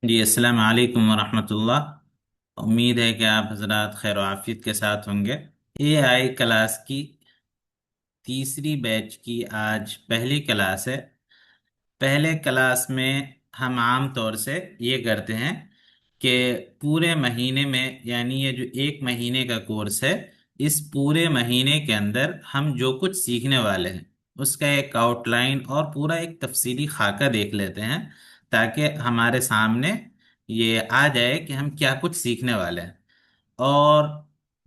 जी अस्सलाम वालेकुम वरहमतुल्लाह। उम्मीद है कि आप हजरात खैर आफियत के साथ होंगे। एआई क्लास की तीसरी बैच की आज पहली क्लास है। पहले क्लास में हम आम तौर से ये करते हैं कि पूरे महीने में, यानी ये जो एक महीने का कोर्स है, इस पूरे महीने के अंदर हम जो कुछ सीखने वाले हैं उसका एक आउटलाइन और पूरा एक तफसीली खाका देख लेते हैं, ताकि हमारे सामने ये आ जाए कि हम क्या कुछ सीखने वाले हैं। और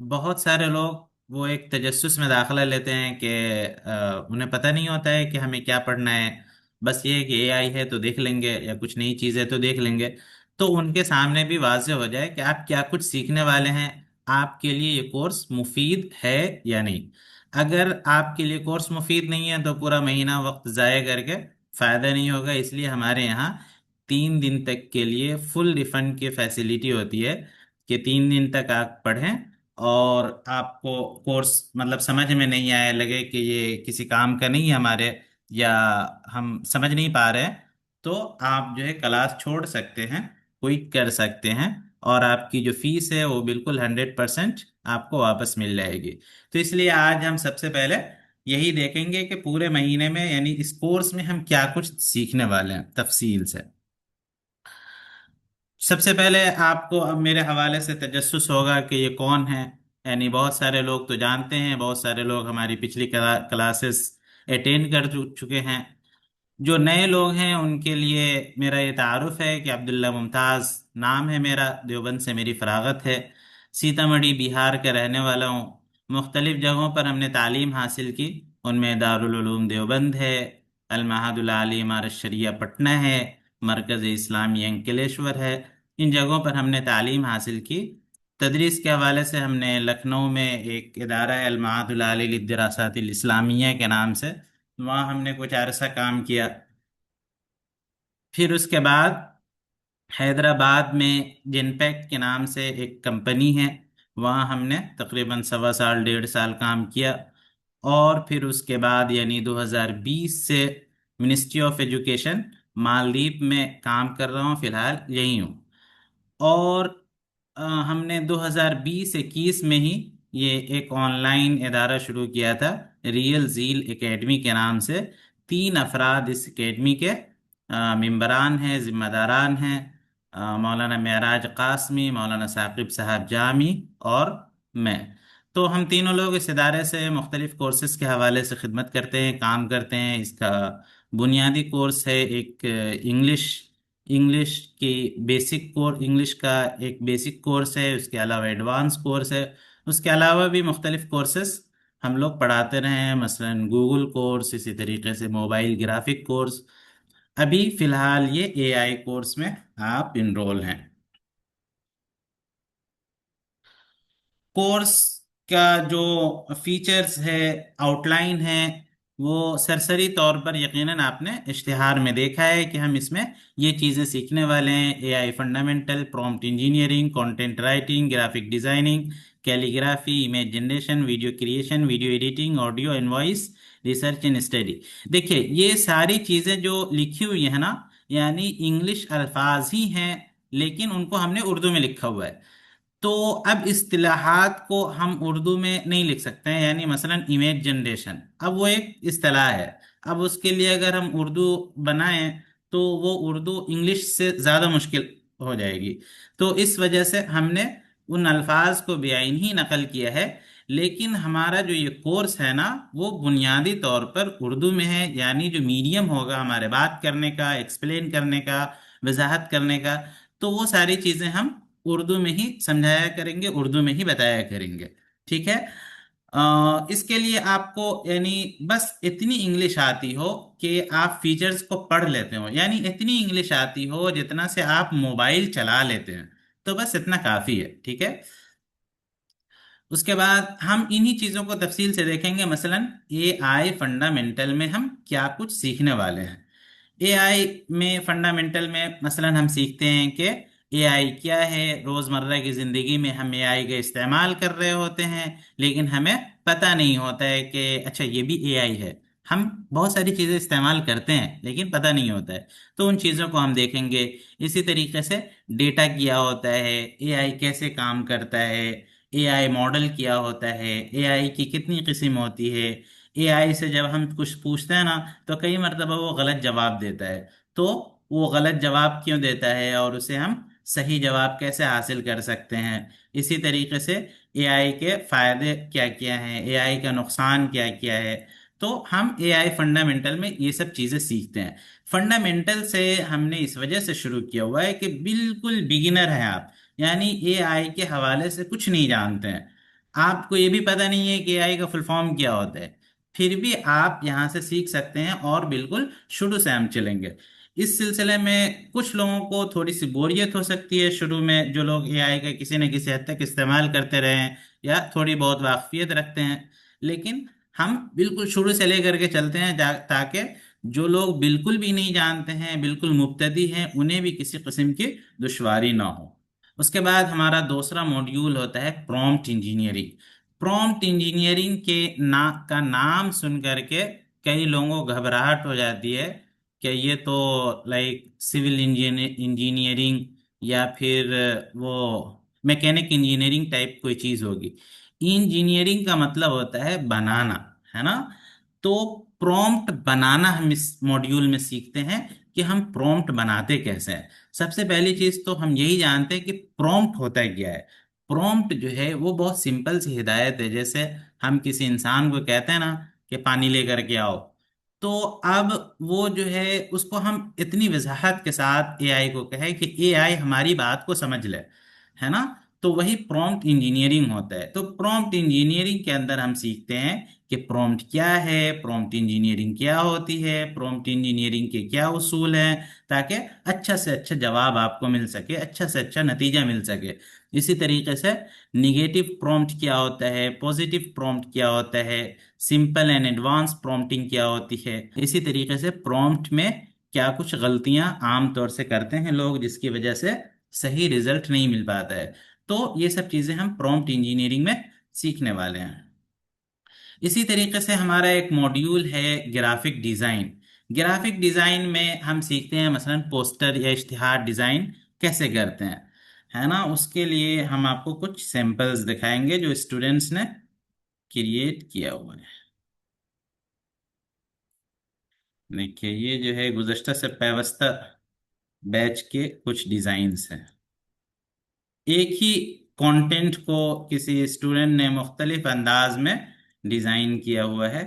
बहुत सारे लोग वो एक तजस्सुस में दाखिला लेते हैं कि उन्हें पता नहीं होता है कि हमें क्या पढ़ना है। बस ये है कि एआई है तो देख लेंगे या कुछ नई चीज़ है तो देख लेंगे। तो उनके सामने भी वाज़ेह हो जाए कि आप क्या कुछ सीखने वाले हैं, आपके लिए ये कोर्स मुफीद है या नहीं। अगर आपके लिए कोर्स मुफीद नहीं है तो पूरा महीना वक्त ज़ाया करके फ़ायदा नहीं होगा। इसलिए हमारे यहाँ 3 दिन तक के लिए फुल रिफंड की फैसिलिटी होती है कि 3 दिन तक आप पढ़ें, और आपको कोर्स मतलब समझ में नहीं आए, लगे कि ये किसी काम का नहीं है हमारे, या हम समझ नहीं पा रहे हैं, तो आप जो है क्लास छोड़ सकते हैं, क्विट कर सकते हैं, और आपकी जो फीस है वो बिल्कुल 100% आपको वापस मिल जाएगी। तो इसलिए आज हम सबसे पहले यही देखेंगे कि पूरे महीने में, यानी इस कोर्स में हम क्या कुछ सीखने वाले हैं तफसील से। सबसे पहले आपको अब मेरे हवाले से तजस्सुस होगा कि ये कौन है। यानी बहुत सारे लोग तो जानते हैं, बहुत सारे लोग हमारी पिछली क्लासेस अटेंड कर चुके हैं। जो नए लोग हैं उनके लिए मेरा ये तारुफ है कि अब्दुल्ला मुमताज़ नाम है मेरा, देवबंद से मेरी फरागत है। सीतामढ़ी बिहार का रहने वाला हूँ। मुख्तलिफ जगहों पर हमने तालीम हासिल की, उनमें दारुल उलूम देवबंद है, अल महादुल आली इमारत शरिया पटना है, मरकज़ इस्लामी अंकलेश्वर है। इन जगहों पर हमने तालीम हासिल की। तदरीस के हवाले से हमने लखनऊ में एक इदारा है अल महादुल आली लिद्दरासातिल इस्लामिया के नाम से, वहाँ हमने कुछ अरसा काम किया। फिर उसके बाद हैदराबाद में जिनपैक्ट के नाम से एक कंपनी है, वहाँ हमने तकरीबन 1.25 साल 1.5 साल काम किया। और फिर उसके बाद यानी 2020 से मिनिस्ट्री ऑफ एजुकेशन मालदीव में काम कर रहा हूँ, फिलहाल यही हूँ। और हमने 2020-21 में ही ये एक ऑनलाइन इदारा शुरू किया था, रियल जील एकेडमी के नाम से। 3 अफराद इस एकेडमी के मेंबरान हैं, जिम्मेदारान हैं, मौलाना मेराज कासमी, मौलाना साकिब साहब जामी और मैं। तो हम तीनों लोग इस इदारे से मुख्तलिफ कोर्सेज के हवाले से खिदमत करते हैं, काम करते हैं। इसका बुनियादी कोर्स है एक इंग्लिश इंग्लिश की बेसिक कोर्स, इंग्लिश का एक बेसिक कोर्स है, उसके अलावा एडवांस कोर्स है। उसके अलावा भी मुख्तलिफ कोर्सेस हम लोग पढ़ाते रहे हैं, मसलन गूगल कोर्स, इसी तरीके से मोबाइल ग्राफिक कोर्स। अभी फिलहाल ये एआई कोर्स में आप इनरोल हैं। कोर्स का जो फीचर्स है, आउटलाइन है, वो सरसरी तौर पर यकीनन आपने इश्तिहार में देखा है कि हम इसमें ये चीज़ें सीखने वाले हैं। AI fundamental, prompt engineering, content writing, graphic designing, calligraphy, image generation, video creation, video editing, audio and voice, research and study. देखिए ये सारी चीज़ें जो लिखी हुई है ना, यानी इंग्लिश अल्फाज ही हैं, लेकिन उनको हमने उर्दू में लिखा हुआ है। तो अब इस्तिलाहात को हम उर्दू में नहीं लिख सकते हैं, यानी मसलन इमेज जनरेशन, अब वो एक इस्तिलाह है। अब उसके लिए अगर हम उर्दू बनाएं तो वो उर्दू इंग्लिश से ज़्यादा मुश्किल हो जाएगी। तो इस वजह से हमने उन अल्फाज को बेआईन ही नकल किया है। लेकिन हमारा जो ये कोर्स है ना, वो बुनियादी तौर पर उर्दू में है, यानी जो मीडियम होगा हमारे बात करने का, एक्सप्लेन करने का, वजाहत करने का, तो वो सारी चीज़ें हम उर्दू में ही समझाया करेंगे, उर्दू में ही बताया करेंगे। ठीक है। इसके लिए आपको यानी बस इतनी इंग्लिश आती हो कि आप फीचर्स को पढ़ लेते हो, यानी इतनी इंग्लिश आती हो जितना से आप मोबाइल चला लेते हैं, तो बस इतना काफ़ी है। ठीक है। उसके बाद हम इन्हीं चीज़ों को तफसील से देखेंगे, मसलन एआई फंडामेंटल में हम क्या कुछ सीखने वाले हैं। एआई में फंडामेंटल में मसलन हम सीखते हैं कि एआई क्या है। रोज़मर्रा की ज़िंदगी में हम एआई का इस्तेमाल कर रहे होते हैं, लेकिन हमें पता नहीं होता है कि अच्छा ये भी एआई है। हम बहुत सारी चीज़ें इस्तेमाल करते हैं लेकिन पता नहीं होता है, तो उन चीज़ों को हम देखेंगे। इसी तरीके से डेटा क्या होता है, एआई कैसे काम करता है, एआई मॉडल क्या होता है, एआई की कितनी किस्म होती है। एआई से जब हम कुछ पूछते हैं ना, तो कई मरतबा वो गलत जवाब देता है। तो वो गलत जवाब क्यों देता है और उसे हम सही जवाब कैसे हासिल कर सकते हैं। इसी तरीके से एआई के फायदे क्या क्या हैं, एआई का नुकसान क्या क्या है। तो हम एआई फंडामेंटल में ये सब चीजें सीखते हैं। फंडामेंटल से हमने इस वजह से शुरू किया हुआ है कि बिल्कुल बिगिनर हैं आप, यानी एआई के हवाले से कुछ नहीं जानते हैं, आपको ये भी पता नहीं है कि एआई का फुल फॉर्म क्या होता है, फिर भी आप यहाँ से सीख सकते हैं और बिल्कुल शुरू से हम चलेंगे। इस सिलसिले में कुछ लोगों को थोड़ी सी बोरियत हो सकती है शुरू में, जो लोग एआई का किसी न किसी हद तक इस्तेमाल करते रहे हैं या थोड़ी बहुत वाकफियत रखते हैं। लेकिन हम बिल्कुल शुरू से लेकर के चलते हैं ताकि जो लोग बिल्कुल भी नहीं जानते हैं, बिल्कुल मुब्तदी हैं, उन्हें भी किसी किस्म की दुश्वारी ना हो। उसके बाद हमारा दूसरा मॉड्यूल होता है प्रॉम्प्ट इंजीनियरिंग। प्रॉम्प्ट इंजीनियरिंग के का नाम सुन करके कई लोगों को घबराहट हो जाती है कि ये तो लाइक सिविल इंजीनियरिंग या फिर वो मैकेनिक इंजीनियरिंग टाइप कोई चीज़ होगी। इंजीनियरिंग का मतलब होता है बनाना, है ना। तो प्रॉम्प्ट बनाना हम इस मॉड्यूल में सीखते हैं कि हम प्रॉम्प्ट बनाते कैसे हैं। सबसे पहली चीज तो हम यही जानते हैं कि प्रॉम्प्ट होता क्या है। प्रॉम्प्ट जो है वो बहुत सिंपल सी हिदायत है, जैसे हम किसी इंसान को कहते हैं ना कि पानी लेकर के आओ, तो अब वो जो है उसको हम इतनी वजाहत के साथ एआई को कहे कि एआई हमारी बात को समझ ले, है ना। तो वही प्रॉम्प्ट इंजीनियरिंग होता है। तो प्रॉम्प्ट इंजीनियरिंग के अंदर हम सीखते हैं कि प्रॉम्प्ट क्या है, प्रॉम्प्ट इंजीनियरिंग क्या होती है, प्रॉम्प्ट इंजीनियरिंग के क्या उसूल हैं, ताकि अच्छा से अच्छा जवाब आपको मिल सके, अच्छा से अच्छा नतीजा मिल सके। इसी तरीके से निगेटिव प्रॉम्प्ट क्या होता है, पॉजिटिव प्रॉम्प्ट क्या होता है, सिंपल एंड एडवांस प्रॉम्प्टिंग क्या होती है। इसी तरीके से प्रॉम्प्ट में क्या कुछ गलतियां आम तौर से करते हैं लोग, जिसकी वजह से सही रिजल्ट नहीं मिल पाता है। तो ये सब चीजें हम प्रॉम्प्ट इंजीनियरिंग में सीखने वाले हैं। इसी तरीके से हमारा एक मॉड्यूल है ग्राफिक डिजाइन। ग्राफिक डिजाइन में हम सीखते हैं मसलन पोस्टर या इश्तिहार डिजाइन कैसे करते हैं, है ना। उसके लिए हम आपको कुछ सैंपल्स दिखाएंगे जो स्टूडेंट्स ने क्रिएट किया हुआ है। देखिए ये जो है गुज़श्ता से पेवस्ता बैच के कुछ डिजाइन्स हैं। एक ही कंटेंट को किसी स्टूडेंट ने मुख्तलिफ अंदाज में डिजाइन किया हुआ है।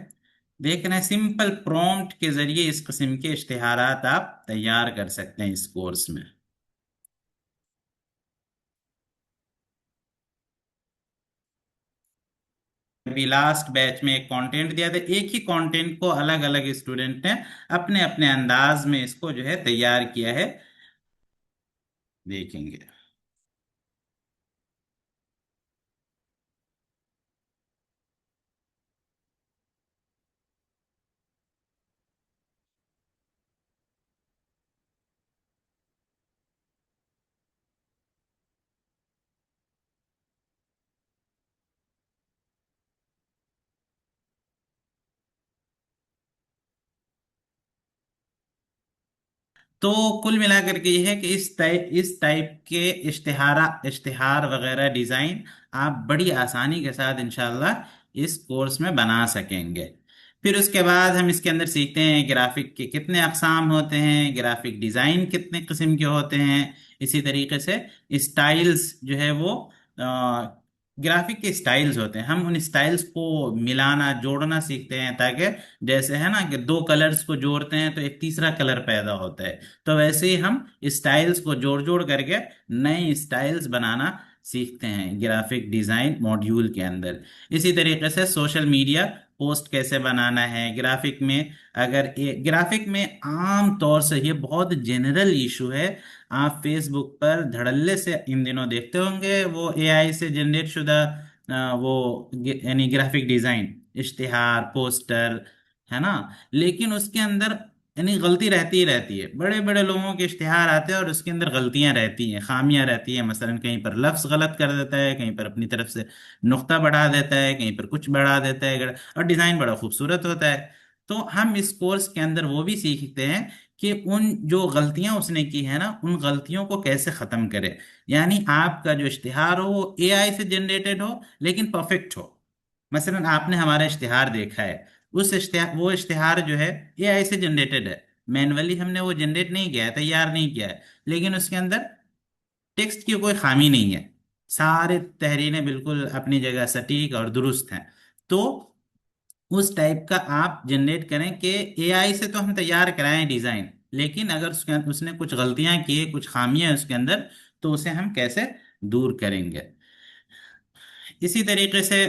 देख रहे हैं, सिंपल प्रॉम्प्ट के जरिए इस किस्म के इश्तिहारात आप तैयार कर सकते हैं इस कोर्स में। अभी लास्ट बैच में एक कंटेंट दिया था, एक ही कंटेंट को अलग अलग स्टूडेंट ने अपने अपने अंदाज में इसको जो है तैयार किया है, देखेंगे। तो कुल मिलाकर के ये है कि इस टाइप के इश्तिहार वगैरह डिजाइन आप बड़ी आसानी के साथ इंशाल्लाह इस कोर्स में बना सकेंगे। फिर उसके बाद हम इसके अंदर सीखते हैं ग्राफिक के कितने अकसाम होते हैं, ग्राफिक डिजाइन कितने किस्म के होते हैं। इसी तरीके से स्टाइल्स जो है वो ग्राफिक के स्टाइल्स होते हैं, हम उन स्टाइल्स को मिलाना जोड़ना सीखते हैं, ताकि जैसे है ना कि दो कलर्स को जोड़ते हैं तो एक तीसरा कलर पैदा होता है, तो वैसे ही हम स्टाइल्स को जोड़ जोड़ करके नए स्टाइल्स बनाना सीखते हैं ग्राफिक डिजाइन मॉड्यूल के अंदर। इसी तरीके से सोशल मीडिया पोस्ट कैसे बनाना है ग्राफिक में। अगर ग्राफिक में आम तौर से ये बहुत जनरल इशू है, आप फेसबुक पर धड़ल्ले से इन दिनों देखते होंगे वो एआई से जनरेट शुदा वो यानी ग्राफिक डिजाइन इश्तिहार पोस्टर, है ना। लेकिन उसके अंदर यानी गलती रहती ही रहती है, बड़े बड़े लोगों के इश्तिहार आते हैं और उसके अंदर गलतियां रहती हैं, खामियां रहती हैं। मसलन कहीं पर लफ्ज गलत कर देता है, कहीं पर अपनी तरफ से नुक्ता बढ़ा देता है, कहीं पर कुछ बढ़ा देता है, और डिजाइन बड़ा खूबसूरत होता है। तो हम इस कोर्स के अंदर वो भी सीखते हैं कि उन जो गलतियां उसने की है ना, उन गलतियों को कैसे खत्म करें। यानी आपका जो इश्तिहार हो वो एआई से जनरेटेड हो, लेकिन परफेक्ट हो। मसलन आपने हमारा इश्तिहार देखा है, उस इश्तिहार वो इश्तिहार जो है एआई से जनरेटेड है। मैन्युअली हमने वो जनरेट नहीं किया है, तैयार नहीं किया है, लेकिन उसके अंदर टेक्स्ट की कोई खामी नहीं है। सारे तहरीरें बिल्कुल अपनी जगह सटीक और दुरुस्त हैं। तो उस टाइप का आप जनरेट करें कि एआई से तो हम तैयार कराएं डिजाइन, लेकिन अगर उसने कुछ गलतियां की, कुछ खामियां हैं उसके अंदर, तो उसे हम कैसे दूर करेंगे। इसी तरीके से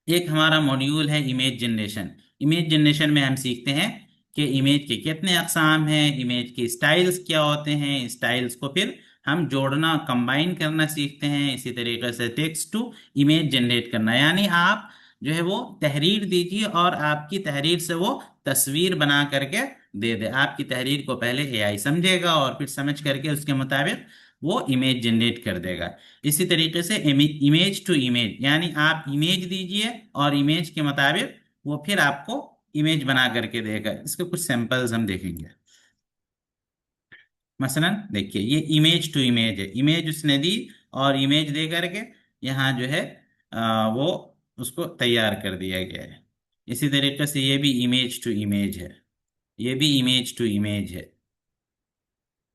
एक हमारा मॉड्यूल है इमेज जनरेशन। इमेज जनरेशन में हम सीखते हैं कि इमेज के कितने अकसाम हैं, इमेज के स्टाइल्स क्या होते हैं, स्टाइल्स को फिर हम जोड़ना, कंबाइन करना सीखते हैं। इसी तरीके से टेक्स्ट टू इमेज जनरेट करना, यानी आप जो है वो तहरीर दीजिए और आपकी तहरीर से वो तस्वीर बना करके दे दे। आपकी तहरीर को पहले एआई समझेगा और फिर समझ करके उसके मुताबिक वो इमेज जनरेट कर देगा। इसी तरीके से इमेज टू इमेज, यानी आप इमेज दीजिए और इमेज के मुताबिक वो फिर आपको इमेज बना करके देगा। इसके कुछ सैंपल्स हम देखेंगे। मसलन देखिए, ये इमेज टू इमेज है, इमेज उसने दी और इमेज दे करके यहाँ जो है वो उसको तैयार कर दिया गया है। इसी तरीके से ये भी इमेज टू इमेज है, ये भी इमेज टू इमेज है।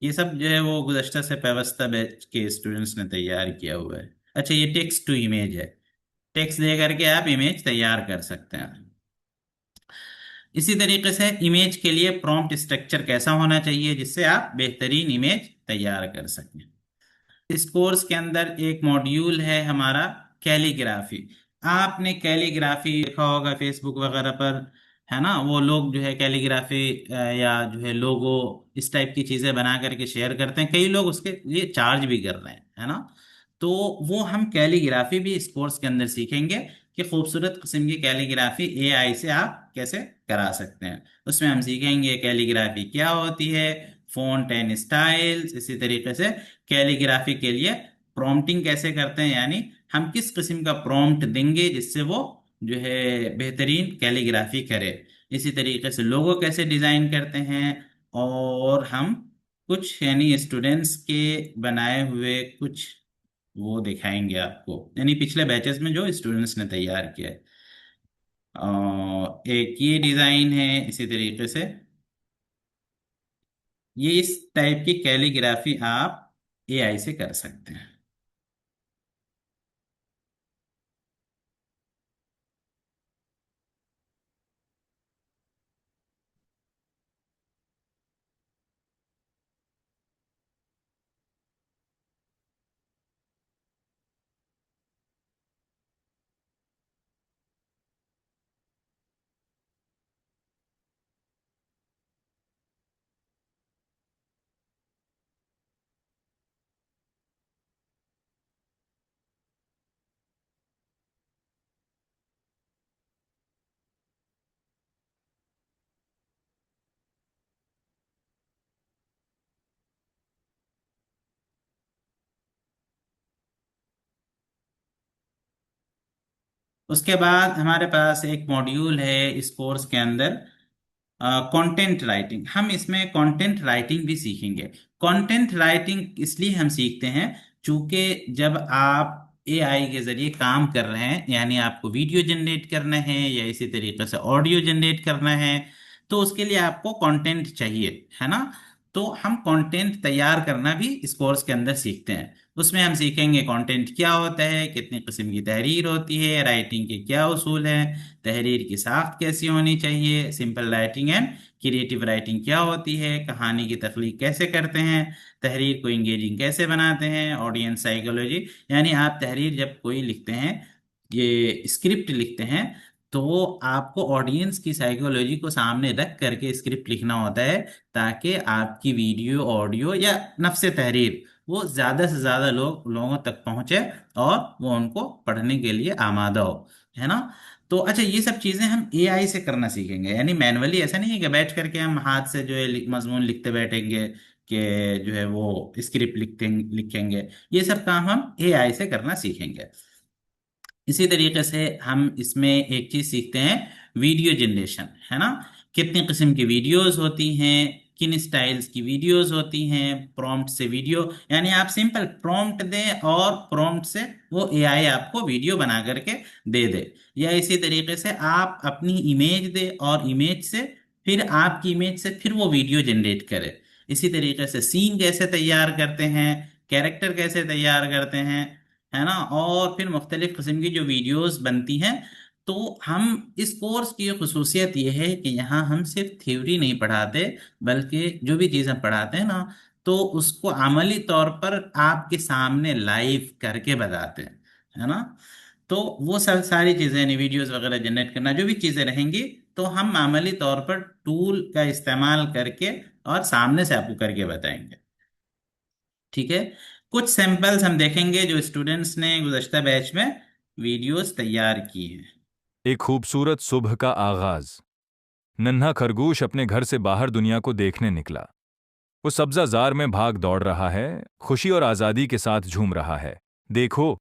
ये सब जो है वो गुज़श्ता से पेवस्ता बैच के स्टूडेंट्स ने तैयार किया हुआ है। अच्छा, ये टेक्स्ट टू इमेज है, टेक्स्ट दे करके आप इमेज तैयार कर सकते हैं। इसी तरीके से इमेज के लिए प्रॉम्प्ट स्ट्रक्चर कैसा होना चाहिए जिससे आप बेहतरीन इमेज तैयार कर सकें। इस कोर्स के अंदर एक मॉड्यूल है हमारा कैलीग्राफी। आपने कैलीग्राफी देखा होगा फेसबुक वगैरह पर, है ना। वो लोग जो है कैलीग्राफी या जो है लोगो, इस टाइप की चीजें बना करके शेयर करते हैं, कई लोग उसके लिए चार्ज भी कर रहे हैं, है ना। तो वो हम कैलीग्राफी भी इस कोर्स के अंदर सीखेंगे कि खूबसूरत किस्म की कैलीग्राफी एआई से आप कैसे करा सकते हैं। उसमें हम सीखेंगे कैलीग्राफी क्या होती है, फॉन्ट एंड स्टाइल्स। इसी तरीके से कैलीग्राफी के लिए प्रॉम्प्टिंग कैसे करते हैं, यानी हम किस किस्म का प्रॉम्प्ट देंगे जिससे वो जो है बेहतरीन कैलीग्राफी करे। इसी तरीके से लोगो कैसे डिजाइन करते हैं, और हम कुछ यानी स्टूडेंट्स के बनाए हुए कुछ वो दिखाएंगे आपको, यानी पिछले बैचेस में जो स्टूडेंट्स ने तैयार किया है। एक ये डिजाइन है। इसी तरीके से ये इस टाइप की कैलीग्राफी आप एआई से कर सकते हैं। उसके बाद हमारे पास एक मॉड्यूल है इस कोर्स के अंदर, कंटेंट राइटिंग। हम इसमें कंटेंट राइटिंग भी सीखेंगे। कंटेंट राइटिंग इसलिए हम सीखते हैं चूंकि जब आप एआई के जरिए काम कर रहे हैं, यानी आपको वीडियो जनरेट करना है या इसी तरीके से ऑडियो जनरेट करना है, तो उसके लिए आपको कंटेंट चाहिए, है ना। तो हम कंटेंट तैयार करना भी इस कोर्स के अंदर सीखते हैं। उसमें हम सीखेंगे कंटेंट क्या होता है, कितनी किस्म की तहरीर होती है, राइटिंग के क्या उसूल हैं, तहरीर की साख्त कैसी होनी चाहिए, simple writing and creative writing क्या होती है, कहानी की तख्लीक कैसे करते हैं, तहरीर को इंगेजिंग कैसे बनाते हैं, ऑडियंस साइकोलॉजी। यानी आप तहरीर जब कोई लिखते हैं, ये स्क्रिप्ट लिखते हैं, तो आपको ऑडियंस की साइकोलॉजी को सामने रख करके स्क्रिप्ट लिखना होता है, ताकि आपकी वीडियो, ऑडियो या नफ्स तहरीर वो ज्यादा से ज्यादा लोगों तक पहुंचे और वो उनको पढ़ने के लिए आमादा हो, है ना। तो अच्छा, ये सब चीजें हम एआई से करना सीखेंगे, यानी मैनुअली ऐसा नहीं है कि बैठ करके हम हाथ से जो है मजमून लिखते बैठेंगे कि जो है वो स्क्रिप्ट लिखेंगे। ये सब काम हम एआई से करना सीखेंगे। इसी तरीके से हम इसमें एक चीज सीखते हैं, वीडियो जनरेशन, है ना। कितनी किस्म की वीडियोस होती हैं, किन स्टाइल्स की वीडियोस होती हैं, प्रॉम्प्ट से वीडियो, यानी आप सिंपल प्रॉम्प्ट दें और प्रॉम्प्ट से वो एआई आपको वीडियो बना करके दे दे। या इसी तरीके से आप अपनी इमेज दे और इमेज से फिर आपकी इमेज से फिर वो वीडियो जनरेट करे। इसी तरीके से सीन कैसे तैयार करते हैं, कैरेक्टर कैसे तैयार करते हैं, है ना, और फिर मुख्तलिफ किस्म की जो वीडियोस बनती हैं। तो हम इस कोर्स की खसूसियत ये है कि यहाँ हम सिर्फ थ्योरी नहीं पढ़ाते, बल्कि जो भी चीज़ हम पढ़ाते हैं ना, तो उसको अमली तौर पर आपके सामने लाइव करके बताते हैं, है ना। तो वो सब सारी चीज़ें, यानी वीडियोस वगैरह जनरेट करना, जो भी चीज़ें रहेंगी, तो हम अमली तौर पर टूल का इस्तेमाल करके और सामने से आपको करके बताएंगे। ठीक है। कुछ सैंपल्स हम देखेंगे जो स्टूडेंट्स ने गुज़श्ता बैच में वीडियोस तैयार की हैं। एक खूबसूरत सुबह का आगाज। नन्हा खरगोश अपने घर से बाहर दुनिया को देखने निकला। वो सब्जाजार में भाग दौड़ रहा है, खुशी और आजादी के साथ झूम रहा है। देखो,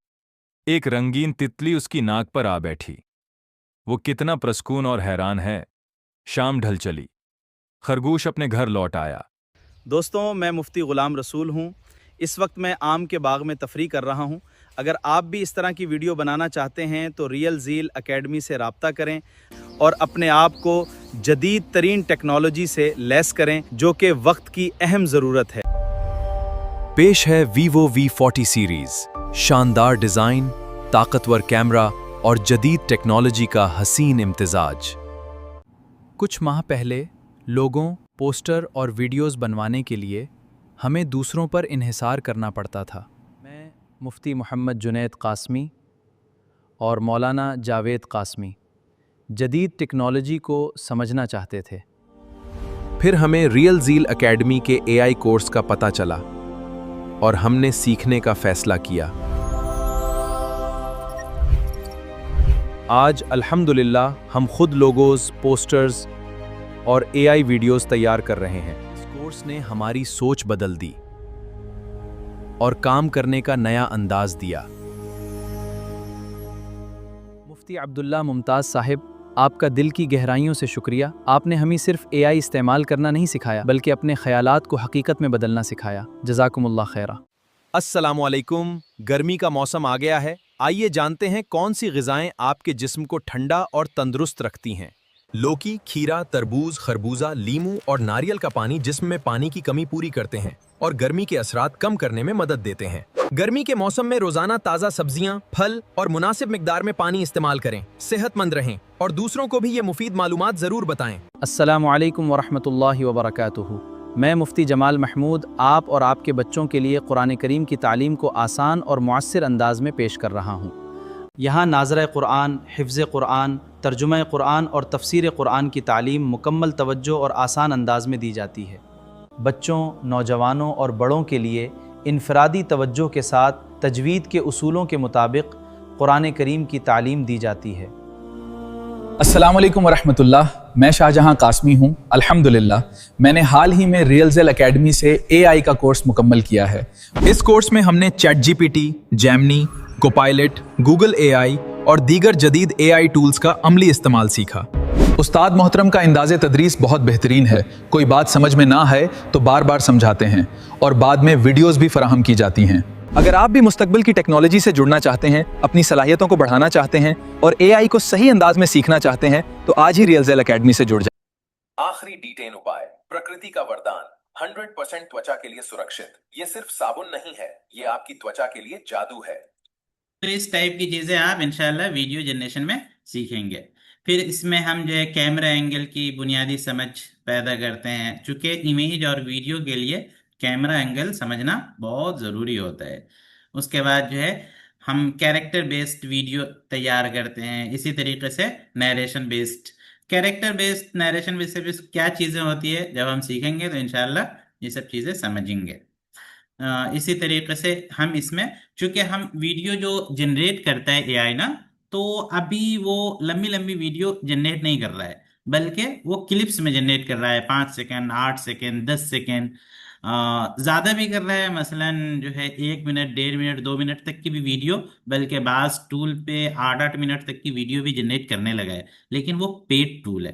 एक रंगीन तितली उसकी नाक पर आ बैठी। वो कितना प्रसकून और हैरान है। शाम ढल चली। खरगोश अपने घर लौट आया। दोस्तों, मैं मुफ्ती ग़ुलाम रसूल हूँ। इस वक्त मैं आम के बाग में तफरी कर रहा हूँ। अगर आप भी इस तरह की वीडियो बनाना चाहते हैं तो रियल ज़ील एकेडमी से रब्ता करें और अपने आप को जदीद तरीन टेक्नोलॉजी से लैस करें, जो कि वक्त की अहम ज़रूरत है। पेश है वीवो V40 सीरीज। शानदार डिज़ाइन, ताकतवर कैमरा और जदीद टेक्नोलॉजी का हसीन इम्तिजाज। कुछ माह पहले लोगों, पोस्टर और वीडियोस बनवाने के लिए हमें दूसरों पर इन्हिसार करना पड़ता था। मैं, मुफ्ती मोहम्मद जुनैद कासमी और मौलाना जावेद कासमी जदीद टेक्नोलॉजी को समझना चाहते थे। फिर हमें रियल ज़ील एकेडमी के AI कोर्स का पता चला और हमने सीखने का फैसला किया। आज अल्हम्दुलिल्लाह हम खुद लोगोज़, पोस्टर्स और AI वीडियोस तैयार कर रहे हैं। इस कोर्स ने हमारी सोच बदल दी और काम करने का नया अंदाज दिया। मुफ्ती अब्दुल्ला मुमताज़ साहिब, आपका दिल की गहराइयों से शुक्रिया। आपने हमें सिर्फ AI इस्तेमाल करना नहीं सिखाया, बल्कि अपने ख्यालात को हकीकत में बदलना सिखाया। जज़ाकुमुल्लाह खैरा। अस्सलामुअलैकुम। गर्मी का मौसम आ गया है। आइए जानते हैं कौन सी ग़िज़ाएं आपके जिस्म को ठंडा और तंदुरुस्त रखती हैं। लौकी, खीरा, तरबूज, खरबूजा, लीमू और नारियल का पानी जिस्म में पानी की कमी पूरी करते हैं और गर्मी के असरात कम करने में मदद देते हैं। गर्मी के मौसम में रोजाना ताज़ा सब्जियां, फल और मुनासिब मिकदार में पानी इस्तेमाल करें। सेहतमंद रहें और दूसरों को भी ये मुफीद मालूमात ज़रूर बताएं। अस्सलामु अलैकुम वरहमतुल्लाहि वबरकातुहू। मैं मुफ्ती जमाल महमूद आप और आपके बच्चों के लिए कुरान करीम की तालीम को आसान और मुअस्सिर अंदाज में पेश कर रहा हूँ। यहाँ नाज़रा कुरान, हिफ्ज़ कुरान, तर्जुमा कुरान और तफसीर कुरान की तालीम मुकम्मल तवज्जो और आसान अंदाज में दी जाती है। बच्चों, नौजवानों और बड़ों के लिए इनफरादी तवज्जो के साथ तजवीद के उसूलों के मुताबिक कुरान करीम की तालीम दी जाती है। अस्सलाम वालेकुम वरहमतुल्लाह। मैं शाहजहां कासमी हूँ। अल्हम्दुलिल्लाह मैंने हाल ही में रियल ज़ील एकेडमी से AI का कोर्स मुकम्मल किया है। इस कोर्स में हमने ChatGPT, Gemini, Copilot, Google AI और दीगर जदीद AI टूल्स का अमली इस्तेमाल सीखा। उस्ताद मोहतरम का अंदाज़े तदरीस बहुत बेहतरीन है। कोई बात समझ में ना आए तो बार बार समझाते हैं और बाद में वीडियोस भी फराहम की जाती हैं। अगर आप भी मुस्तकबिल की टेक्नोलॉजी से जुड़ना चाहते हैं, अपनी सलाहियतों को बढ़ाना चाहते हैं और AI को सही अंदाज में सीखना चाहते हैं, तो आज ही रियल ज़ील एकेडमी से जुड़ जाएं। आखिरी D10 उपाय, प्रकृति का वरदान, 100% त्वचा के लिए सुरक्षित। ये सिर्फ साबुन नहीं है, ये आपकी त्वचा के लिए जादू है। तो इस टाइप की चीज़ें आप इंशाल्लाह वीडियो जनरेशन में सीखेंगे। फिर इसमें हम जो है कैमरा एंगल की बुनियादी समझ पैदा करते हैं, चूँकि इमेज और वीडियो के लिए कैमरा एंगल समझना बहुत ज़रूरी होता है। उसके बाद जो है हम कैरेक्टर बेस्ड वीडियो तैयार करते हैं। इसी तरीके से narration based, character based narration based क्या चीज़ें होती है, जब हम सीखेंगे तो इंशाल्लाह ये सब चीज़ें समझेंगे। इसी तरीके से हम इसमें, चूंकि हम वीडियो जो जनरेट करता है AI ना, तो अभी वो लंबी लंबी वीडियो जनरेट नहीं कर रहा है, बल्कि वो क्लिप्स में जनरेट कर रहा है, 5 सेकंड, 8 सेकंड, 10 सेकंड। ज़्यादा भी कर रहा है, मसलन जो है 1 मिनट 1.5 मिनट 2 मिनट तक की भी वीडियो, बल्कि बाज़ टूल पे 8-8 मिनट तक की वीडियो भी जनरेट करने लगा है, लेकिन वो पेड टूल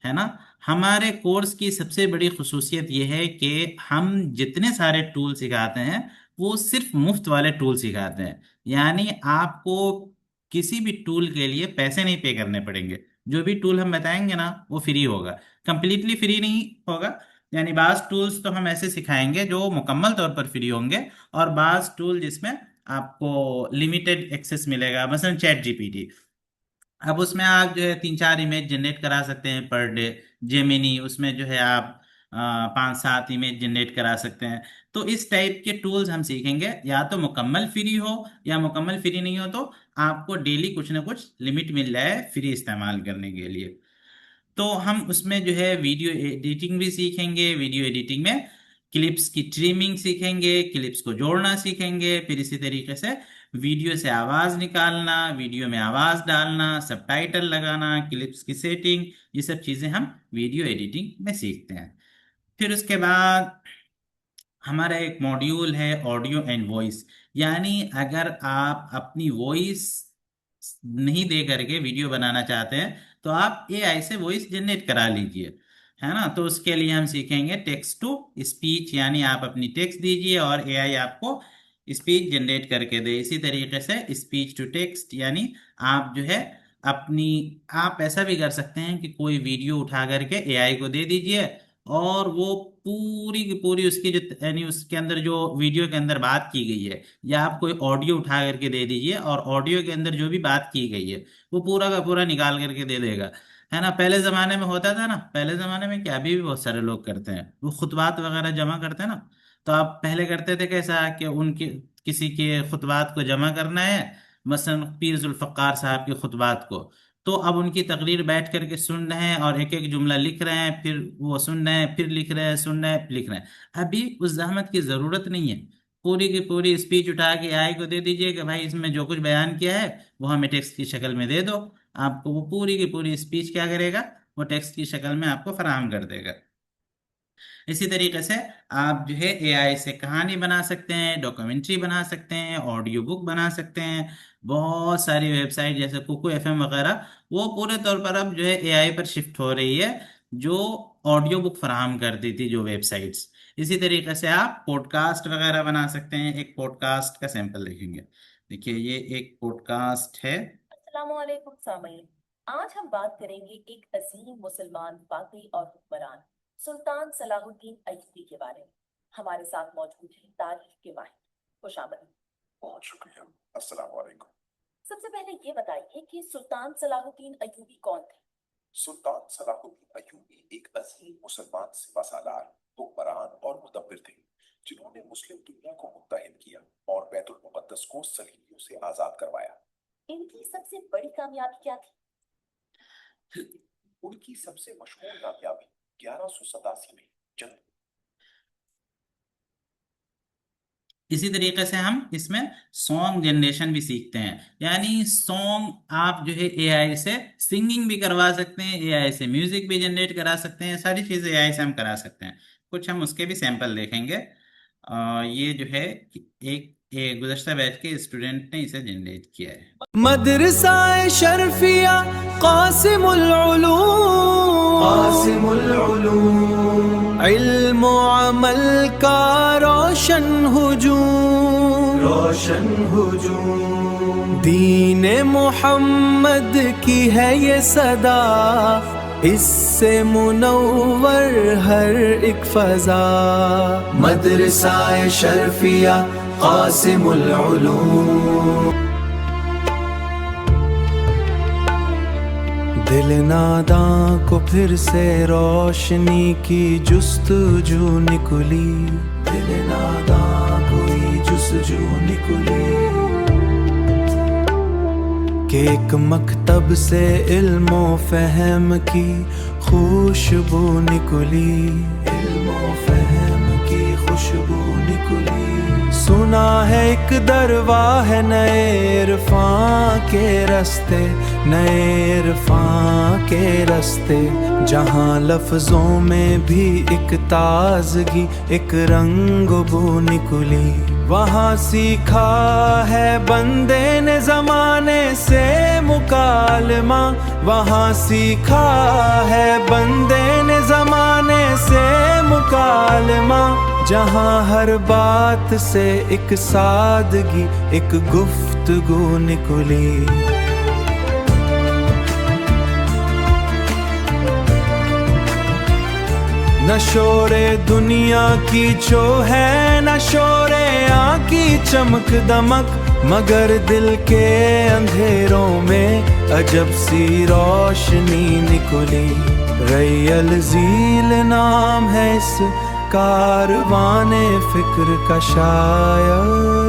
है ना। हमारे कोर्स की सबसे बड़ी खसूसियत यह है कि हम जितने सारे टूल सिखाते हैं वो सिर्फ मुफ्त वाले टूल सिखाते हैं, यानी आपको किसी भी टूल के लिए पैसे नहीं पे करने पड़ेंगे। जो भी टूल हम बताएंगे ना वो फ्री होगा, कंप्लीटली फ्री नहीं होगा। यानी बाज़ टूल्स तो हम ऐसे सिखाएंगे जो मुकम्मल तौर पर फ्री होंगे, और बाज़ टूल जिसमें आपको लिमिटेड एक्सेस मिलेगा, मसलन चैट जीपीटी। अब उसमें आप जो है 3-4 इमेज जनरेट करा सकते हैं पर डे। जेमिनी, उसमें जो है आप 5-7 इमेज जनरेट करा सकते हैं। तो इस टाइप के टूल्स हम सीखेंगे, या तो मुकम्मल फ्री हो या मुकम्मल फ्री नहीं हो तो आपको डेली कुछ ना कुछ लिमिट मिल जाए फ्री इस्तेमाल करने के लिए। तो हम उसमें जो है वीडियो एडिटिंग भी सीखेंगे। वीडियो एडिटिंग में क्लिप्स की ट्रिमिंग सीखेंगे, क्लिप्स को जोड़ना सीखेंगे, फिर इसी तरीके से वीडियो से आवाज़ निकालना, वीडियो में आवाज़ डालना, सबटाइटल लगाना, क्लिप्स की सेटिंग, ये सब चीज़ें हम वीडियो एडिटिंग में सीखते हैं। फिर उसके बाद हमारा एक मॉड्यूल है ऑडियो एंड वॉइस, यानी अगर आप अपनी वॉइस नहीं दे करके वीडियो बनाना चाहते हैं तो आप एआई से वॉइस जनरेट करा लीजिए, है ना। तो उसके लिए हम सीखेंगे टेक्स्ट टू स्पीच, यानी आप अपनी टेक्स्ट दीजिए और एआई आपको स्पीच जनरेट करके दे। इसी तरीके से स्पीच टू टेक्स्ट, यानी आप जो है अपनी, आप ऐसा भी कर सकते हैं कि कोई वीडियो उठा करके एआई को दे दीजिए और वो पूरी की पूरी उसकी जो, यानी उसके अंदर जो वीडियो के अंदर बात की गई है, या आप कोई ऑडियो उठा करके दे दीजिए और ऑडियो के अंदर जो भी बात की गई है वो पूरा का पूरा निकाल करके दे देगा, है ना। पहले ज़माने में होता था ना, पहले ज़माने में क्या, अभी भी बहुत सारे लोग करते हैं, वो खुतबात वगैरह जमा करते हैं ना। तो आप पहले करते थे कैसा कि उनके किसी के खुतबात को जमा करना है, मसलन पीर जुल्फ़कार साहब के खुतबात को, तो अब उनकी तकरीर बैठ करके सुन रहे हैं और एक एक जुमला लिख रहे हैं, फिर वो सुन रहे हैं, फिर लिख रहे हैं, सुन रहे हैं, लिख रहे हैं। अभी उस जहमत की ज़रूरत नहीं है, पूरी की पूरी स्पीच उठा के एआई को दे दीजिए कि भाई इसमें जो कुछ बयान किया है वो हमें टेक्स्ट की शक्ल में दे दो, आपको वो पूरी की पूरी स्पीच क्या करेगा, वो टेक्स्ट की शक्ल में आपको फराहम कर देगा। इसी तरीके से आप जो है एआई से कहानी बना सकते हैं, डॉक्यूमेंट्री बना सकते हैं, ऑडियो बुक बना सकते हैं। बहुत सारी वेबसाइट जैसे कुकू एफएम वगैरह, वो पूरे तौर पर अब जो है एआई पर शिफ्ट हो रही है, जो ऑडियो बुक फराहम करती थी जो वेबसाइट्स। इसी तरीके से आप पॉडकास्ट वगैरह बना सकते हैं। एक पॉडकास्ट का सैंपल देखेंगे, देखिए ये एक पॉडकास्ट है। अस्सलामुअलैकुम सामीन, आज हम बात करेंगे एक अजीम मुसलमान फाक़ी और हुक्मरान सुल्तान सलाहुद्दीन अय्यूबी के बारे में। हमारे साथ मौजूद है तारीख के माहिर, खुशामदीद। बहुत शुक्रिया। अस्सलाम वालेकुम। सबसे पहले ये बताइए कि सुल्तान सलाहुद्दीन अय्यूबी कौन थे? सुल्तान सलाहुद्दीन अय्यूबी एक अजीम मुसलमान सिपहसालार, हुक्मरान और मुदब्बिर थे, जिन्होंने मुस्लिम दुनिया को मुत्तहिद किया और बैतुल मुक़द्दस को सलीबियों से आजाद करवाया। इनकी सबसे बड़ी कामयाबी क्या थी? उनकी सबसे मशहूर कामयाबी 1187 में जंग। इसी तरीके से हम इसमें सॉन्ग जनरेशन भी सीखते हैं, यानी सॉन्ग आप जो है एआई से सिंगिंग भी करवा सकते हैं, एआई से म्यूजिक भी जनरेट करा सकते हैं, सारी चीज़ें एआई से हम करा सकते हैं। कुछ हम उसके भी सैंपल देखेंगे। ये जो है एक गुज़श्ता बैच के स्टूडेंट ने इसे जनरेट किया है। मदरसा शर्फिया कासिमुल उलूम, इल्म व अमल का रोशन हुजूम, दीन मोहम्मद की है ये सदा, इससे मुनव्वर हर एक फजा। मदरसा शर्फिया कासिमुल उलूम। दिल नादां को फिर से रोशनी की जुस्तजू निकली, दिल नादां कोई जुस्तजू निकली, कि एक मकतब से इल्मो फहम की खुशबू निकली, इल्मो फहम की खुशबू निकली। सुना है एक दरवा है नए इरफां के रस्ते, नए इरफां के रास्ते, जहाँ लफ्जों में भी एक ताजगी, एक रंग बू निकली। वहाँ सीखा है बंदे ने जमाने से मुकालमा, वहाँ सीखा है बंदे ने जमाने से मुकालमा। जहाँ हर बात से एक सादगी, एक गुफ्तगू निकली। न शोरे दुनिया की जो है, न शोरे आँखी चमक दमक, मगर दिल के अंधेरों में अजब सी रोशनी निकली। रैयल झील नाम है इस कारवाने फिक्र का शायर।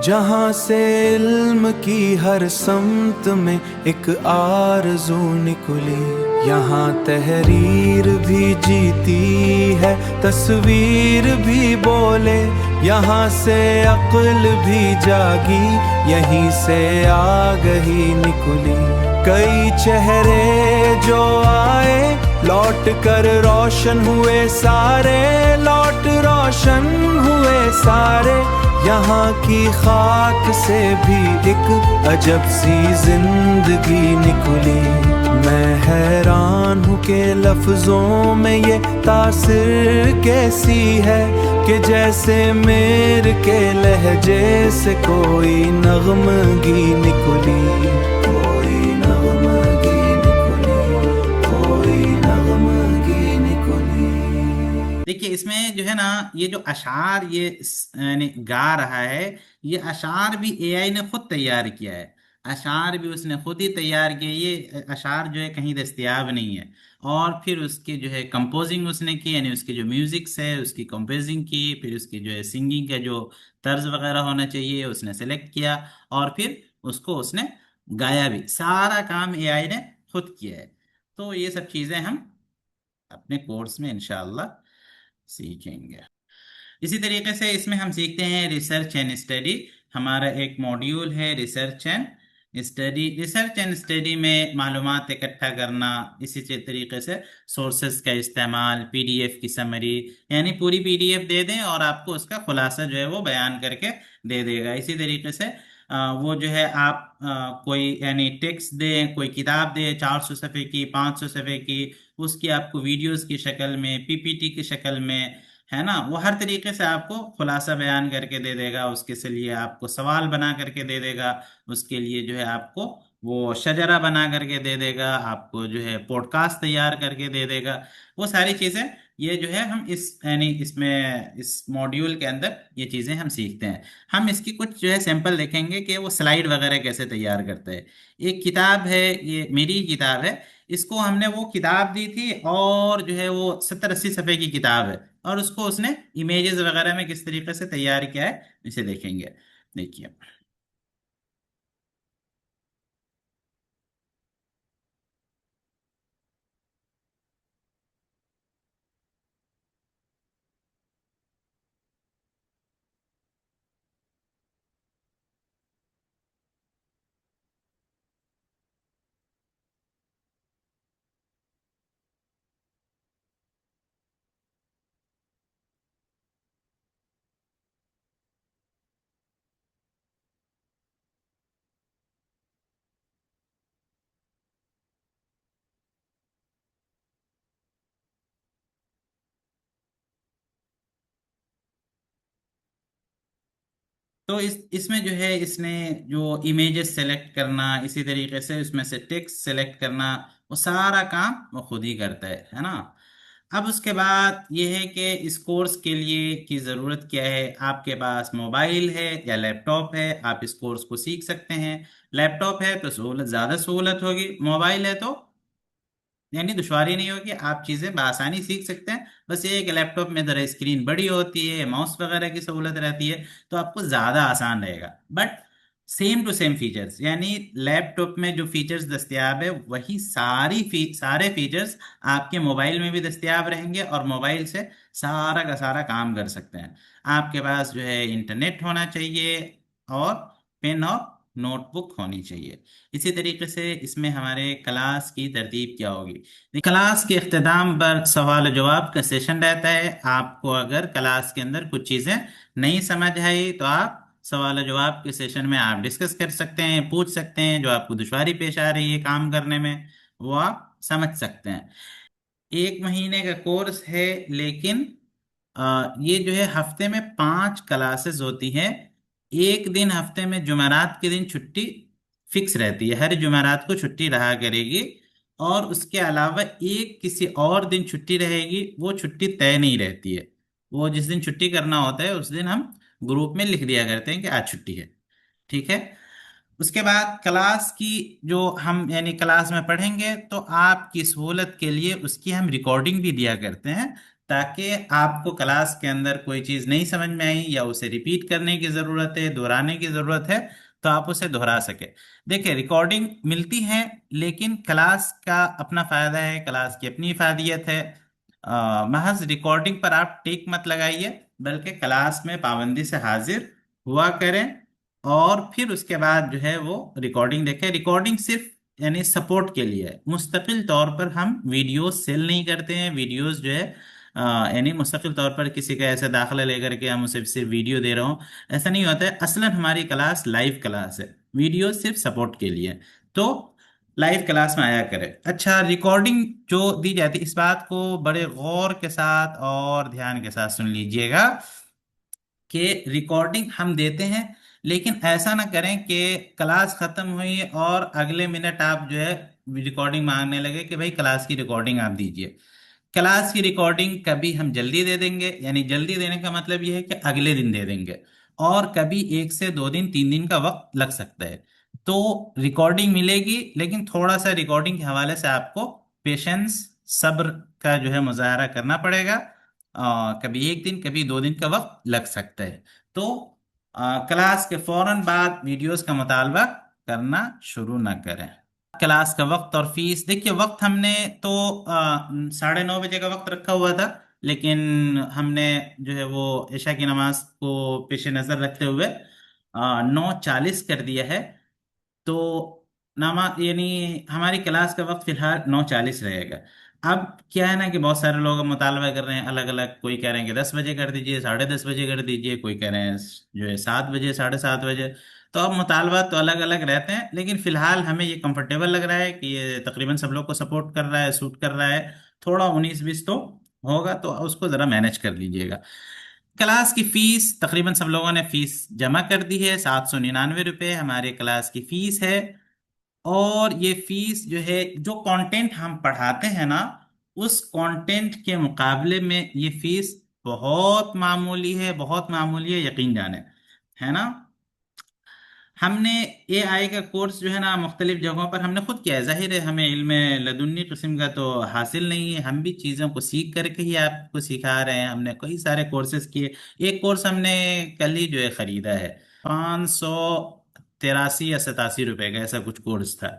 जहाँ से इल्म की हर समत में एक आरज़ू निकली। यहाँ तहरीर भी जीती है, तस्वीर भी बोले। यहाँ से अक्ल भी जागी, यहीं से आगही निकली। कई चेहरे जो आए लौट कर रोशन हुए सारे, लौट रोशन हुए सारे। यहाँ की खाक से भी एक अजब सी जिंदगी निकली। मैं हैरान हूँ कि लफ्जों में ये तासिर कैसी है, कि जैसे मेरे के लहजे से कोई नगमगी निकली, कोई नगमगी निकली, कोई नगमगी निकली। देखिए इसमें जो है ना, ये जो अशार ये यानी गा रहा है, ये अशार भी एआई ने खुद तैयार किया है। अशार भी उसने खुद ही तैयार किए। ये अशार जो है कहीं दस्तयाब नहीं है। और फिर उसकी जो है कंपोजिंग उसने की, यानी उसके जो म्यूजिक्स है उसकी कंपोजिंग की, फिर उसकी जो है सिंगिंग का जो तर्ज वगैरह होना चाहिए उसने सेलेक्ट किया, और फिर उसको उसने गाया भी। सारा काम एआई ने खुद किया है। तो ये सब चीज़ें हम अपने कोर्स में इंशाअल्लाह सीखेंगे। इसी तरीके से इसमें हम सीखते हैं रिसर्च एंड स्टडी। हमारा एक मॉड्यूल है research and study. Research and study में मालूमात इकट्ठा करना, इसी तरीके से सोर्सेज का इस्तेमाल, पीडीएफ की समरी, यानी पूरी पीडीएफ दे दें और आपको उसका खुलासा जो है वो बयान करके दे देगा। इसी तरीके से वो जो है आप कोई यानी टेक्स्ट दें, कोई किताब दें 400 सफ़े की, 500 सफ़े की, उसकी आपको वीडियोस की शक्ल में, पीपीटी की शक्ल में, है ना, वो हर तरीके से आपको खुलासा बयान करके दे देगा। उसके लिए आपको सवाल बना करके दे देगा, उसके लिए जो है आपको वो शजरा बना करके दे देगा, आपको जो है पॉडकास्ट तैयार करके दे देगा। वो सारी चीज़ें ये जो है हम इस यानी इसमें इस मॉड्यूल के अंदर ये चीज़ें हम सीखते हैं। हम इसकी कुछ जो है सैंपल देखेंगे कि वो स्लाइड वगैरह कैसे तैयार करते हैं। एक किताब है, ये मेरी ही किताब है। इसको हमने वो किताब दी थी और जो है वो 70-80 सफ़े की किताब है, और उसको उसने इमेजेस वगैरह में किस तरीके से तैयार किया है इसे देखेंगे। देखिए तो इसमें जो है इसने जो इमेजेस सेलेक्ट करना, इसी तरीके से उसमें से टेक्स्ट सेलेक्ट करना, वो सारा काम वो खुद ही करता है ना। अब उसके बाद ये है कि इस कोर्स के लिए की ज़रूरत क्या है। आपके पास मोबाइल है या लैपटॉप है, आप इस कोर्स को सीख सकते हैं। लैपटॉप है तो सहूलत, ज़्यादा सहूलत होगी। मोबाइल है तो यानी दुश्वारी नहीं होगी, आप चीज़ें बआसानी सीख सकते हैं। बस ये है कि लैपटॉप में ज़रा स्क्रीन बड़ी होती है, माउस वगैरह की सहूलत रहती है, तो आपको ज़्यादा आसान रहेगा। But same to same features, यानी लैपटॉप में जो फीचर्स दस्तयाब है वही सारे फीचर्स आपके मोबाइल में भी दस्तयाब रहेंगे, और मोबाइल से सारा का सारा काम कर सकते हैं। आपके पास जो है इंटरनेट होना चाहिए, और पेन और नोटबुक होनी चाहिए। इसी तरीके से इसमें हमारे क्लास की तरतीब क्या होगी। क्लास के अख्ताम पर सवाल जवाब का सेशन रहता है। आपको अगर क्लास के अंदर कुछ चीज़ें नहीं समझ आई तो आप सवाल जवाब के सेशन में आप डिस्कस कर सकते हैं, पूछ सकते हैं, जो आपको दुश्वारी पेश आ रही है काम करने में वो आप समझ सकते हैं। 1 महीने का कोर्स है, लेकिन ये जो है हफ्ते में 5 क्लासेस होती हैं। एक दिन हफ्ते में जुमेरात के दिन छुट्टी फिक्स रहती है, हर जुमेरात को छुट्टी रहा करेगी, और उसके अलावा एक किसी और दिन छुट्टी रहेगी, वो छुट्टी तय नहीं रहती है। वो जिस दिन छुट्टी करना होता है उस दिन हम ग्रुप में लिख दिया करते हैं कि आज छुट्टी है। ठीक है। उसके बाद क्लास की जो हम यानी क्लास में पढ़ेंगे तो आपकी सहूलत के लिए उसकी हम रिकॉर्डिंग भी दिया करते हैं, ताकि आपको क्लास के अंदर कोई चीज़ नहीं समझ में आई या उसे रिपीट करने की ज़रूरत है, दोहराने की ज़रूरत है, तो आप उसे दोहरा सके। देखिए, रिकॉर्डिंग मिलती है, लेकिन क्लास का अपना फ़ायदा है, क्लास की अपनी इफादियत है। महज रिकॉर्डिंग पर आप टिक मत लगाइए, बल्कि क्लास में पाबंदी से हाजिर हुआ करें, और फिर उसके बाद जो है वो रिकॉर्डिंग देखें। रिकॉर्डिंग सिर्फ यानी सपोर्ट के लिए है। मुस्तकिल तौर पर हम वीडियोस सेल नहीं करते हैं। वीडियोस जो है यानी मुस्तकिल तौर पर किसी का ऐसे दाखिला लेकर के हम उसे सिर्फ वीडियो दे रहा हूँ, ऐसा नहीं होता है। असलन हमारी क्लास लाइव क्लास है, वीडियो सिर्फ सपोर्ट के लिए। तो लाइव क्लास में आया करें। अच्छा, रिकॉर्डिंग जो दी जाती है, इस बात को बड़े गौर के साथ और ध्यान के साथ सुन लीजिएगा कि रिकॉर्डिंग हम देते हैं, लेकिन ऐसा ना करें कि क्लास खत्म हुई और अगले मिनट आप जो है रिकॉर्डिंग मांगने लगे कि भाई क्लास की रिकॉर्डिंग आप दीजिए। क्लास की रिकॉर्डिंग कभी हम जल्दी दे देंगे, यानी जल्दी देने का मतलब यह है कि अगले दिन दे देंगे, और कभी 1 से 2 दिन 3 दिन का वक्त लग सकता है। तो रिकॉर्डिंग मिलेगी, लेकिन थोड़ा सा रिकॉर्डिंग के हवाले से आपको पेशेंस, सब्र का जो है मुजाहरा करना पड़ेगा। कभी 1 दिन कभी 2 दिन का वक्त लग सकता है। तो क्लास के फौरन बाद वीडियोस का मुतालबा करना शुरू ना करें। क्लास का वक्त और फीस, देखिए वक्त हमने तो 9:30 बजे का वक्त रखा हुआ था, लेकिन हमने जो है वो इशा की नमाज को पेश नज़र रखते हुए 9:40 कर दिया है। तो नामा यानी हमारी क्लास का वक्त फिलहाल 9:40 रहेगा। अब क्या है ना कि बहुत सारे लोग अब मुतालबा कर रहे हैं अलग अलग। कोई कह रहे हैं कि 10 बजे कर दीजिए, 10:30 बजे कर दीजिए, कोई कह रहे हैं जो है 7 बजे, 7:30 बजे। तो अब मुतालबा तो अलग अलग रहते हैं, लेकिन फिलहाल हमें ये कंफर्टेबल लग रहा है कि ये तकरीबन सब लोग को सपोर्ट कर रहा है, सूट कर रहा है। थोड़ा 19-20 तो होगा, तो उसको ज़रा मैनेज कर लीजिएगा। क्लास की फीस तकरीबन सब लोगों ने फीस जमा कर दी है। 799 रुपये हमारे क्लास की फीस है। और ये फीस जो है, जो कंटेंट हम पढ़ाते हैं ना, उस कंटेंट के मुकाबले में ये फीस बहुत मामूली है, बहुत मामूली है, यकीन जाने। है ना। हमने एआई का कोर्स जो है ना मुख्तलिफ जगहों पर हमने खुद किया है। जाहिर है हमें इल्म लदुन्नी किस्म का तो हासिल नहीं है, हम भी चीज़ों को सीख करके ही आपको सिखा रहे हैं। हमने कई सारे कोर्सेज किए। एक कोर्स हमने कल ही जो है ख़रीदा है, 583 या 87 रुपए का, ऐसा कुछ कोर्स था।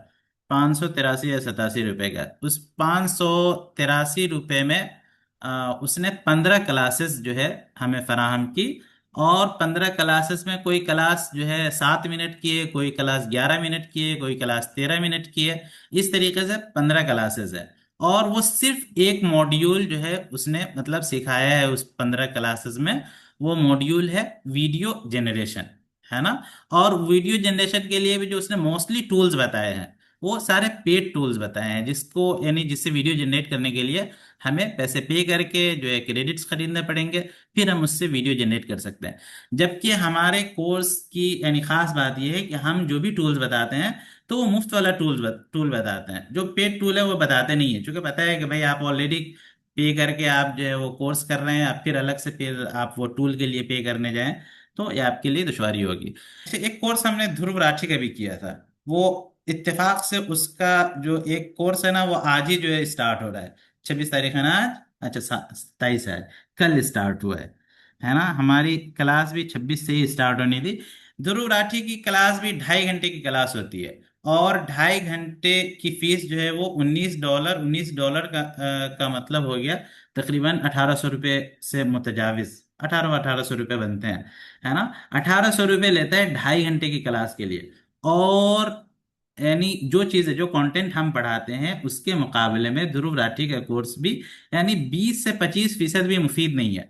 583 या 87 रुपए का। उस 583 रुपये में उसने 15 क्लासेस जो है हमें फराहम की। और 15 क्लासेस में कोई क्लास जो है 7 मिनट की है, कोई क्लास 11 मिनट की है, कोई क्लास 13 मिनट की है। इस तरीके से 15 क्लासेस है। और वो सिर्फ एक मॉड्यूल जो है उसने मतलब सिखाया है उस 15 क्लासेस में। वो मॉड्यूल है वीडियो जनरेशन। है ना। और वीडियो जनरेशन के लिए भी जो उसने मोस्टली टूल्स बताए हैं, वो सारे पेड टूल्स बताए हैं, जिसको यानी जिससे वीडियो जनरेट करने के लिए हमें पैसे पे करके जो है क्रेडिट्स खरीदने पड़ेंगे, फिर हम उससे वीडियो जनरेट कर सकते हैं। जबकि हमारे कोर्स की यानी खास बात यह है कि हम जो भी टूल्स बताते हैं तो वो मुफ्त वाला टूल बताते हैं। जो पेड टूल है वो बताते नहीं है, क्योंकि पता है कि भाई आप ऑलरेडी पे करके आप जो है वो कोर्स कर रहे हैं, आप फिर अलग से फिर आप वो टूल के लिए पे करने जाएं तो ये आपके लिए दुश्वारी होगी। अच्छा, एक कोर्स हमने ध्रुव राठी का भी किया था। वो इत्तेफाक से उसका जो एक कोर्स है ना वो आज ही जो है स्टार्ट हो रहा है। 26 तारीख है ना आज। अच्छा, 27 है, कल स्टार्ट हुआ है। है ना। हमारी क्लास भी 26 से ही स्टार्ट होनी थी। ध्रुव राठी की क्लास भी 2.5 घंटे की क्लास होती है, और 2.5 घंटे की फीस जो है वो $19, $19 का मतलब हो गया तकरीबन 1800 रुपये से मुतजाविज, 1800 बनते हैं, है ना। 1800 रुपये लेता है 2.5 घंटे की क्लास के लिए। और यानी जो चीजें, जो कंटेंट हम पढ़ाते हैं उसके मुकाबले में ध्रुव राठी का कोर्स भी यानी 20 से 25% भी मुफीद नहीं है।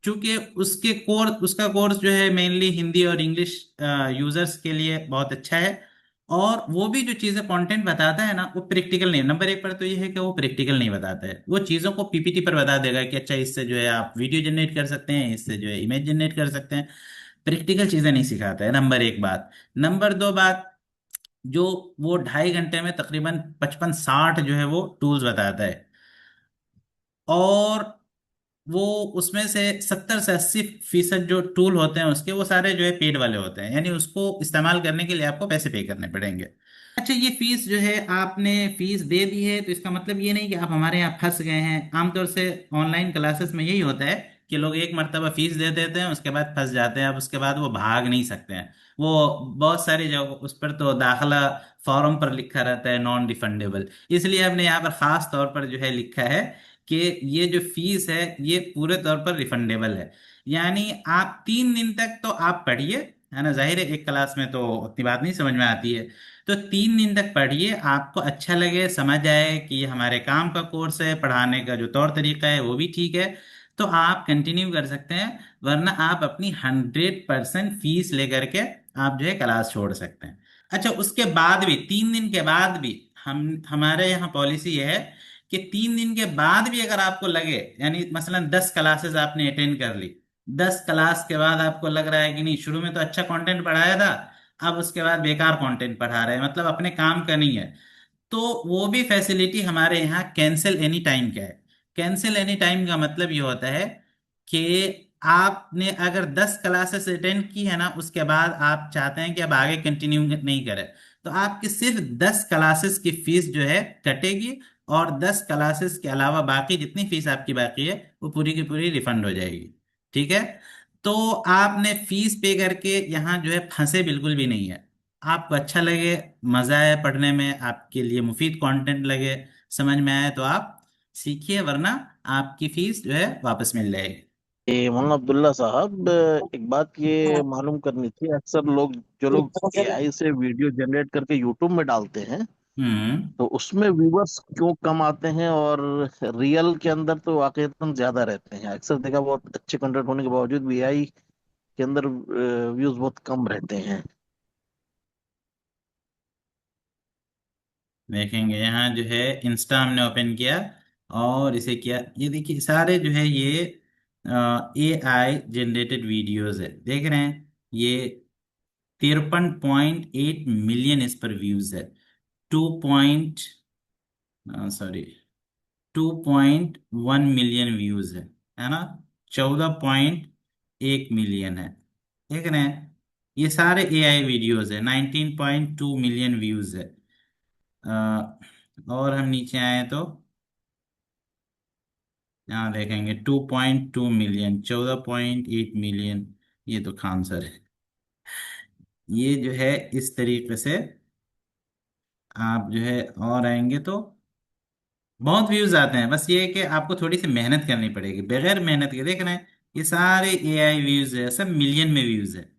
चूंकि उसका कोर्स जो है मेनली हिंदी और इंग्लिश यूजर्स के लिए बहुत अच्छा है। और वो भी जो चीजें कंटेंट बताता है ना, वो प्रैक्टिकल नहीं। नंबर एक पर तो ये है कि वो प्रैक्टिकल नहीं बताता है, वो चीजों को पीपीटी पर बता देगा कि अच्छा इससे जो है आप वीडियो जनरेट कर सकते हैं, इससे जो है इमेज जनरेट कर सकते हैं। प्रैक्टिकल चीजें नहीं सिखाता है, नंबर एक बात। नंबर दो बात, जो वो 2.5 घंटे में तकरीबन 55-60 जो है वो टूल्स बताता है, और वो उसमें से 70 से 80% जो टूल होते हैं उसके, वो सारे जो है पेड वाले होते हैं, यानी उसको इस्तेमाल करने के लिए आपको पैसे पे करने पड़ेंगे। अच्छा, ये फीस जो है आपने फीस दे दी है, तो इसका मतलब ये नहीं कि आप हमारे यहाँ फंस गए हैं। आमतौर से ऑनलाइन क्लासेस में यही होता है कि लोग एक मरतबा फीस दे देते हैं, उसके बाद फंस जाते हैं, अब उसके बाद वो भाग नहीं सकते हैं। वो बहुत सारी जगह उस पर तो दाखला फॉर्म पर लिखा रहता है नॉन रिफंडेबल, इसलिए हमने यहाँ पर खास तौर पर जो है लिखा है कि ये जो फीस है ये पूरे तौर पर रिफंडेबल है। यानी आप 3 दिन तक तो आप पढ़िए, है ना। जाहिर है एक क्लास में तो उतनी बात नहीं समझ में आती है, तो 3 दिन तक पढ़िए, आपको अच्छा लगे, समझ आए कि ये हमारे काम का कोर्स है, पढ़ाने का जो तौर तरीका है वो भी ठीक है, तो आप कंटिन्यू कर सकते हैं। वरना आप अपनी 100% फीस लेकर के आप जो है क्लास छोड़ सकते हैं। अच्छा, उसके बाद भी 3 दिन के बाद भी हमारे यहाँ पॉलिसी ये है कि 3 दिन के बाद भी अगर आपको लगे, यानी मसलन 10 क्लासेस आपने अटेंड कर ली, 10 क्लास के बाद आपको लग रहा है कि नहीं, शुरू में तो अच्छा कंटेंट पढ़ाया था, अब उसके बाद बेकार कंटेंट पढ़ा रहे हैं, मतलब अपने काम का नहीं है, तो वो भी फैसिलिटी हमारे यहाँ कैंसिल एनी टाइम का है। कैंसिल एनी टाइम का मतलब ये होता है कि आपने अगर 10 क्लासेस अटेंड की है ना, उसके बाद आप चाहते हैं कि अब आगे कंटिन्यू नहीं करें, तो आपकी सिर्फ 10 क्लासेस की फीस जो है कटेगी, और 10 क्लासेस के अलावा बाकी जितनी फीस आपकी बाकी है वो पूरी की पूरी रिफंड हो जाएगी। ठीक है। तो आपने फीस पे करके यहाँ जो है फंसे बिल्कुल भी नहीं है। आपको अच्छा लगे, मजा आए पढ़ने में, आपके लिए मुफीद कंटेंट लगे, समझ में आए, तो आप सीखिए, वरना आपकी फीस जो है वापस मिल जाएगी। मोहम्मद अब्दुल्ला साहब, एक बात ये मालूम करनी थी। अक्सर लोग जो लोग एआई से वीडियो जनरेट करके यूट्यूब में डालते हैं, हम्म। तो उसमें व्यूवर्स क्यों कम आते हैं और रियल के अंदर तो वाकईतन ज्यादा रहते हैं? अक्सर देखा, बहुत अच्छे कंटेंट होने के बावजूद भी एआई के अंदर व्यूज बहुत कम रहते हैं। देखेंगे यहाँ जो है इंस्टा हमने ओपन किया और इसे किया, ये देखिए सारे जो है ये AI जनरेटेड वीडियोस है, देख रहे हैं। ये 53.8 मिलियन इस पर व्यूज है। 2.1 मिलियन व्यूज है ना। 14.1 मिलियन है, देख रहे हैं। ये सारे AI वीडियोस है। 19.2 मिलियन व्यूज है। और हम नीचे आए तो यहाँ देखेंगे 2.2 मिलियन, 14.8 मिलियन, ये तो खान सर है। ये जो है इस तरीके से आप जो है और आएंगे तो बहुत व्यूज आते हैं। बस ये है कि आपको थोड़ी सी मेहनत करनी पड़ेगी, बगैर मेहनत के देख रहे हैं ये सारे AI व्यूज है, सब मिलियन में व्यूज है।